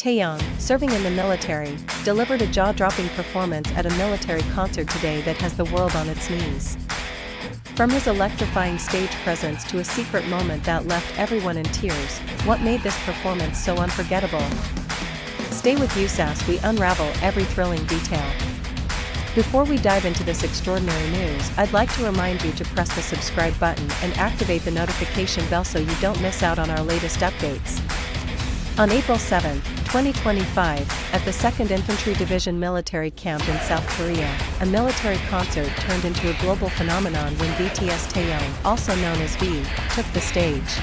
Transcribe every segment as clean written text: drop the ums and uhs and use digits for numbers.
Taehyung, serving in the military, delivered a jaw-dropping performance at a military concert today that has the world on its knees. From his electrifying stage presence to a secret moment that left everyone in tears, what made this performance so unforgettable? Stay with us as we unravel every thrilling detail. Before we dive into this extraordinary news, I'd like to remind you to press the subscribe button and activate the notification bell so you don't miss out on our latest updates. On April 7, 2025, at the 2nd Infantry Division military camp in South Korea, a military concert turned into a global phenomenon when BTS Taehyung, also known as V, took the stage.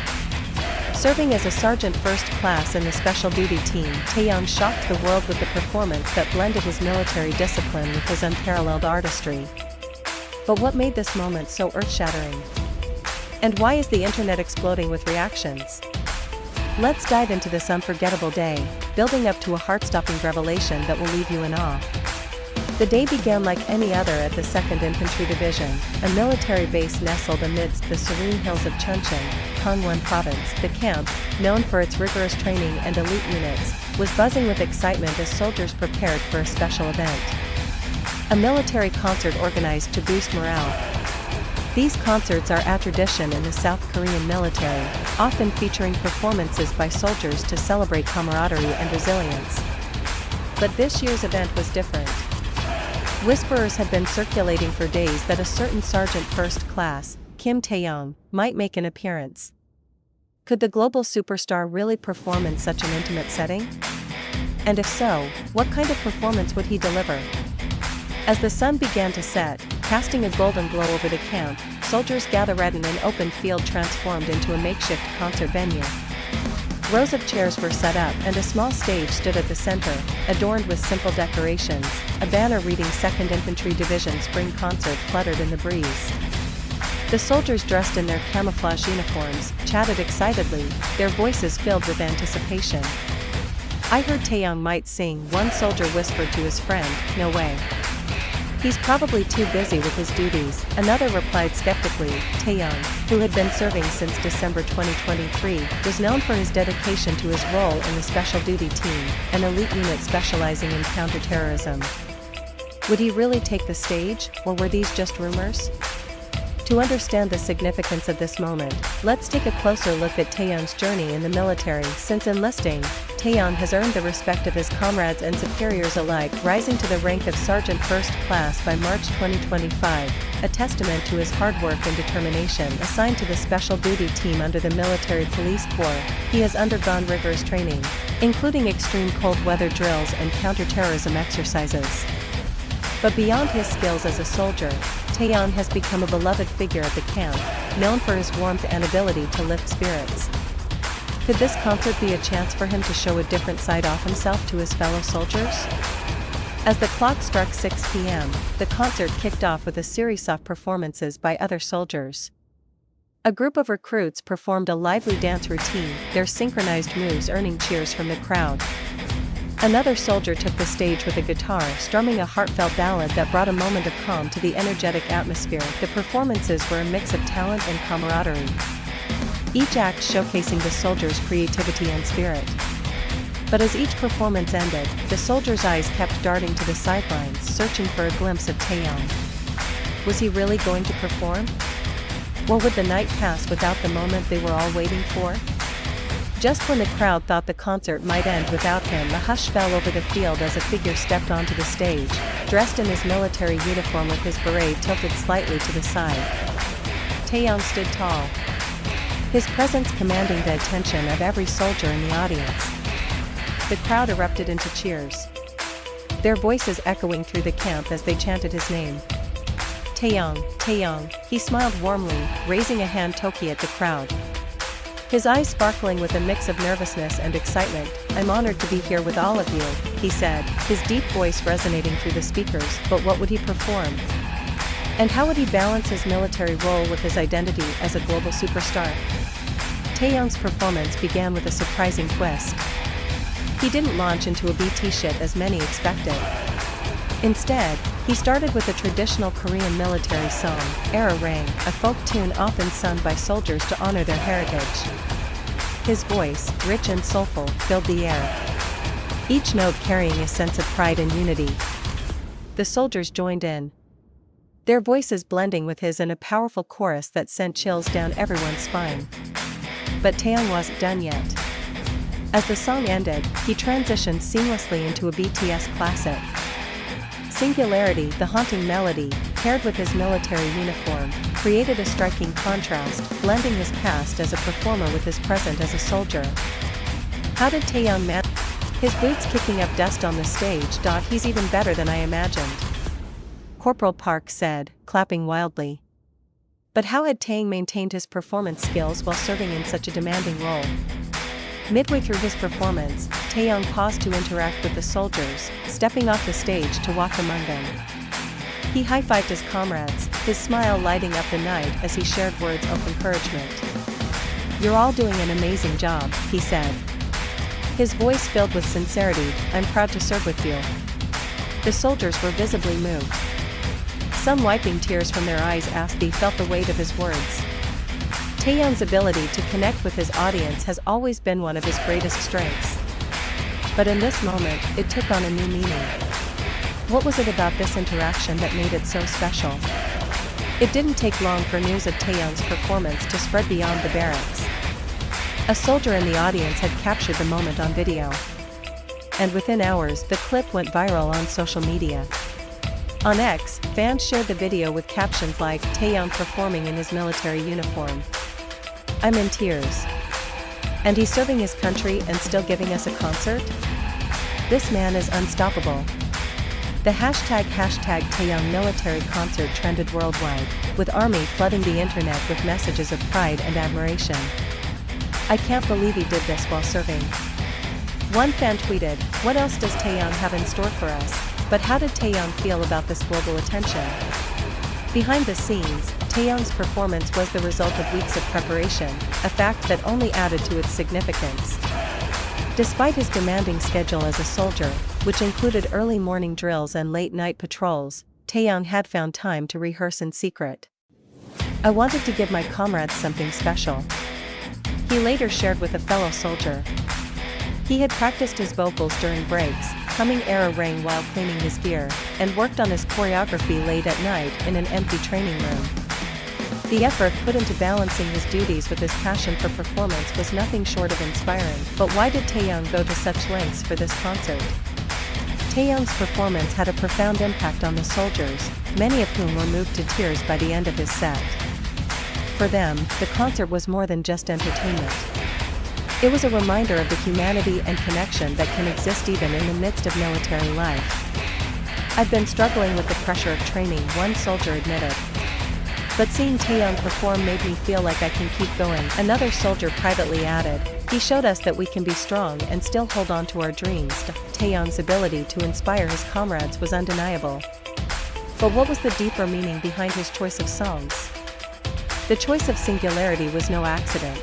Serving as a sergeant first class in the special duty team, Taehyung shocked the world with a performance that blended his military discipline with his unparalleled artistry. But what made this moment so earth-shattering? And why is the internet exploding with reactions? Let's dive into this unforgettable day, building up to a heart-stopping revelation that will leave you in awe. The day began like any other at the 2nd Infantry Division, a military base nestled amidst the serene hills of Chuncheon, Gangwon Province. The camp, known for its rigorous training and elite units, was buzzing with excitement as soldiers prepared for a special event. A military concert organized to boost morale. These concerts are a tradition in the South Korean military, often featuring performances by soldiers to celebrate camaraderie and resilience. But this year's event was different. Whispers had been circulating for days that a certain Sergeant First Class, Kim Taehyung, might make an appearance. Could the global superstar really perform in such an intimate setting? And if so, what kind of performance would he deliver? As the sun began to set, casting a golden glow over the camp, soldiers gathered in an open field transformed into a makeshift concert venue. Rows of chairs were set up and a small stage stood at the center, adorned with simple decorations. A banner reading 2nd Infantry Division Spring Concert fluttered in the breeze. The soldiers dressed in their camouflage uniforms chatted excitedly, their voices filled with anticipation. "I heard Taehyung might sing," one soldier whispered to his friend. "No way. He's probably too busy with his duties," another replied skeptically. Taehyung, who had been serving since December 2023, was known for his dedication to his role in the Special Duty Team, an elite unit specializing in counterterrorism. Would he really take the stage, or were these just rumors? To understand the significance of this moment, let's take a closer look at Taehyung's journey in the military. Since enlisting, Taehyung has earned the respect of his comrades and superiors alike, rising to the rank of Sergeant First Class by March 2025, a testament to his hard work and determination. Assigned to the Special Duty Team under the Military Police Corps, he has undergone rigorous training, including extreme cold weather drills and counterterrorism exercises. But beyond his skills as a soldier, Taehyung has become a beloved figure at the camp, known for his warmth and ability to lift spirits. Could this concert be a chance for him to show a different side of himself to his fellow soldiers? As the clock struck 6 p.m., the concert kicked off with a series of performances by other soldiers. A group of recruits performed a lively dance routine, their synchronized moves earning cheers from the crowd. Another soldier took the stage with a guitar, strumming a heartfelt ballad that brought a moment of calm to the energetic atmosphere. The performances were a mix of talent and camaraderie, each act showcasing the soldiers' creativity and spirit. But as each performance ended, the soldiers' eyes kept darting to the sidelines, searching for a glimpse of Taehyung. Was he really going to perform? Or would the night pass without the moment they were all waiting for? Just when the crowd thought the concert might end without him, a hush fell over the field as a figure stepped onto the stage, dressed in his military uniform with his beret tilted slightly to the side. Taehyung stood tall, his presence commanding the attention of every soldier in the audience. The crowd erupted into cheers, their voices echoing through the camp as they chanted his name. "Taehyung, Taehyung," he smiled warmly, raising a hand toki at the crowd, his eyes sparkling with a mix of nervousness and excitement. "I'm honored to be here with all of you," he said, his deep voice resonating through the speakers. But what would he perform? And how would he balance his military role with his identity as a global superstar? Taehyung's performance began with a surprising twist. He didn't launch into a BT shit as many expected. Instead, he started with a traditional Korean military song, Era Rang, a folk tune often sung by soldiers to honor their heritage. His voice, rich and soulful, filled the air, each note carrying a sense of pride and unity. The soldiers joined in, their voices blending with his in a powerful chorus that sent chills down everyone's spine. But Taehyung wasn't done yet. As the song ended, he transitioned seamlessly into a BTS classic. Singularity, the haunting melody, paired with his military uniform, created a striking contrast, blending his past as a performer with his present as a soldier. How did Taehyung manage? His boots kicking up dust on the stage. He's even better than I imagined, Corporal Park said, clapping wildly. But how had Taehyung maintained his performance skills while serving in such a demanding role? Midway through his performance, Taehyung paused to interact with the soldiers, stepping off the stage to walk among them. He high-fived his comrades, his smile lighting up the night as he shared words of encouragement. "You're all doing an amazing job," he said, his voice filled with sincerity. "I'm proud to serve with you." The soldiers were visibly moved, some wiping tears from their eyes as they felt the weight of his words. Taehyung's ability to connect with his audience has always been one of his greatest strengths. But in this moment, it took on a new meaning. What was it about this interaction that made it so special? It didn't take long for news of Taehyung's performance to spread beyond the barracks. A soldier in the audience had captured the moment on video. And within hours, the clip went viral on social media. On X, fans shared the video with captions like, "Taehyung performing in his military uniform. I'm in tears. And he's serving his country and still giving us a concert? This man is unstoppable." The hashtag Taehyung military concert trended worldwide, with ARMY flooding the internet with messages of pride and admiration. "I can't believe he did this while serving." One fan tweeted, "What else does Taehyung have in store for us? But how did Taehyung feel about this global attention?" Behind the scenes, Taehyung's performance was the result of weeks of preparation, a fact that only added to its significance. Despite his demanding schedule as a soldier, which included early morning drills and late-night patrols, Taehyung had found time to rehearse in secret. "I wanted to give my comrades something special," he later shared with a fellow soldier. He had practiced his vocals during breaks, humming Era Ring while cleaning his gear, and worked on his choreography late at night in an empty training room. The effort put into balancing his duties with his passion for performance was nothing short of inspiring. But why did Taehyung go to such lengths for this concert? Taehyung's performance had a profound impact on the soldiers, many of whom were moved to tears by the end of his set. For them, the concert was more than just entertainment. It was a reminder of the humanity and connection that can exist even in the midst of military life. "I've been struggling with the pressure of training," one soldier admitted. "But seeing Taehyung perform made me feel like I can keep going," another soldier privately added. "He showed us that we can be strong and still hold on to our dreams." Taehyung's ability to inspire his comrades was undeniable. But what was the deeper meaning behind his choice of songs? The choice of Singularity was no accident.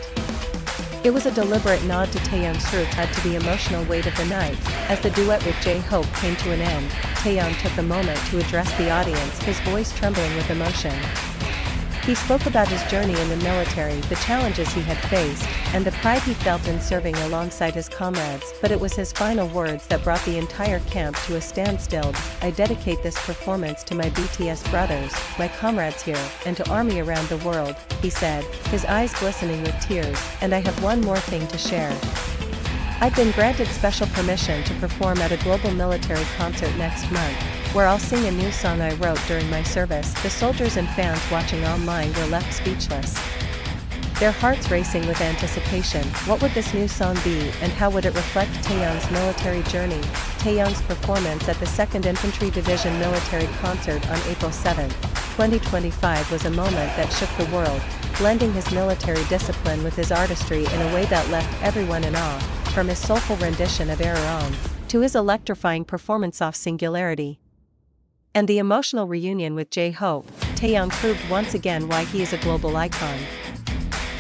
It was a deliberate nod to Taehyung's roots and to the emotional weight of the night. As the duet with J-Hope came to an end, Taehyung took a moment to address the audience, his voice trembling with emotion. He spoke about his journey in the military, the challenges he had faced, and the pride he felt in serving alongside his comrades. But it was his final words that brought the entire camp to a standstill. "I dedicate this performance to my BTS brothers, my comrades here, and to ARMY around the world," he said, his eyes glistening with tears. "And I have one more thing to share. I've been granted special permission to perform at a global military concert next month, where I'll sing a new song I wrote during my service." The soldiers and fans watching online were left speechless, their hearts racing with anticipation. What would this new song be, and how would it reflect Taehyung's military journey? Taehyung's performance at the 2nd Infantry Division military concert on April 7, 2025 was a moment that shook the world, blending his military discipline with his artistry in a way that left everyone in awe. From his soulful rendition of Era On, to his electrifying performance off Singularity, and the emotional reunion with J-Hope, Taehyung proved once again why he is a global icon.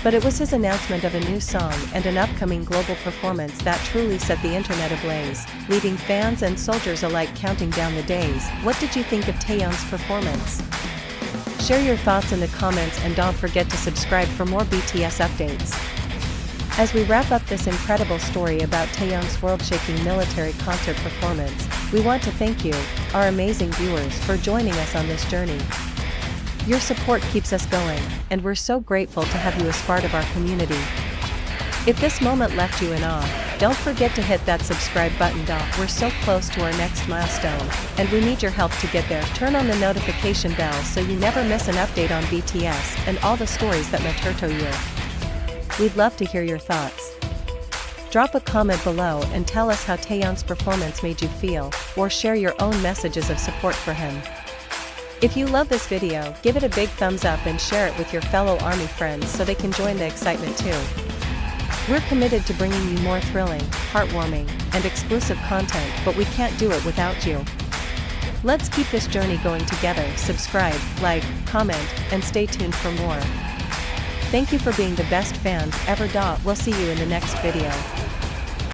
But it was his announcement of a new song and an upcoming global performance that truly set the internet ablaze, leaving fans and soldiers alike counting down the days. What did you think of Taehyung's performance? Share your thoughts in the comments and don't forget to subscribe for more BTS updates. As we wrap up this incredible story about Taehyung's world-shaking military concert performance, we want to thank you, our amazing viewers, for joining us on this journey. Your support keeps us going, and we're so grateful to have you as part of our community. If this moment left you in awe, don't forget to hit that subscribe button. We're so close to our next milestone, and we need your help to get there. Turn on the notification bell so you never miss an update on BTS and all the stories that matter to you. We'd love to hear your thoughts. Drop a comment below and tell us how Taehyung's performance made you feel, or share your own messages of support for him. If you love this video, give it a big thumbs up and share it with your fellow ARMY friends so they can join the excitement too. We're committed to bringing you more thrilling, heartwarming, and exclusive content, but we can't do it without you. Let's keep this journey going together. Subscribe, like, comment, and stay tuned for more. Thank you for being the best fans ever. We'll see you in the next video.